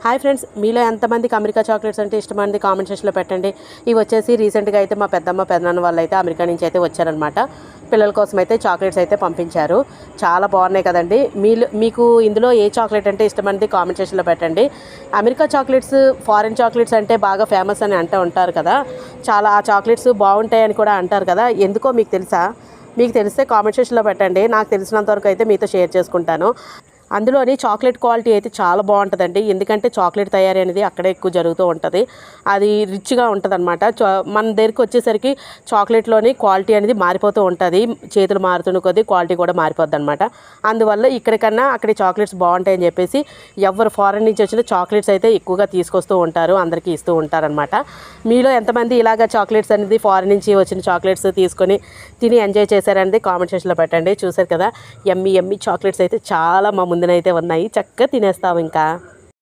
Hi friends, మీలో ఎంతమందికి America chocolates అంటే ఇష్టమంది కామెంట్ సెక్షన్లో పెట్టండి. ఇవి వచ్చేసి రీసెంట్గా అయితే మా పెద్దమ్మ పెదనాన్న వాళ్ళు అయితే అమెరికా నుంచి అయితే వచ్చారనమాట. పిల్లల కోసం అయితే చాక్లెట్స్ అయితే పంపించారు. చాలా బాగున్నాయి కదండి. మీకు ఇందులో ఏ చాక్లెట్ అంటే ఇష్టమంది కామెంట్ సెక్షన్లో పెట్టండి. అమెరికా చాక్లెట్స్ ఫారిన్ చాక్లెట్స్ అంటే బాగా ఫేమస్ అని అంటూ ఉంటారు కదా. చాలా ఆ చాక్లెట్స్ బాగుంటాయని కూడా అంటారు కదా. ఎందుకో మీకు తెలుసా? మీకు తెలిస్తే కామెంట్ సెక్షన్లో పెట్టండి. నాకు తెలిసినంతవరకు అయితే మీతో షేర్ చేసుకుంటాను. అందులోని చాక్లెట్ క్వాలిటీ అయితే చాలా బాగుంటుందండి. ఎందుకంటే చాక్లెట్ తయారీ అనేది అక్కడే ఎక్కువ జరుగుతూ ఉంటుంది. అది రిచ్గా ఉంటుంది అనమాట. మన దగ్గరికి వచ్చేసరికి చాక్లెట్లోని క్వాలిటీ అనేది మారిపోతూ ఉంటుంది. చేతులు మారుతున్న కొద్దీ క్వాలిటీ కూడా మారిపోద్ది అనమాట. అందువల్ల ఇక్కడికన్నా అక్కడ చాక్లెట్స్ బాగుంటాయని చెప్పేసి ఎవరు ఫారెన్ నుంచి వచ్చిన చాక్లెట్స్ అయితే ఎక్కువగా తీసుకొస్తూ ఉంటారు, అందరికీ ఇస్తూ ఉంటారనమాట. మీలో ఎంతమంది ఇలాగ చాక్లెట్స్ అనేది ఫారెన్ నుంచి వచ్చిన చాక్లెట్స్ తీసుకొని తిని ఎంజాయ్ చేశారనేది కామెంట్ సెక్షన్లో పెట్టండి. చూసారు కదా, ఎమ్మి చాక్లెట్స్ అయితే చాలా మా ముందునైతే ఉన్నాయి. చక్కగా తినేస్తాము ఇంకా.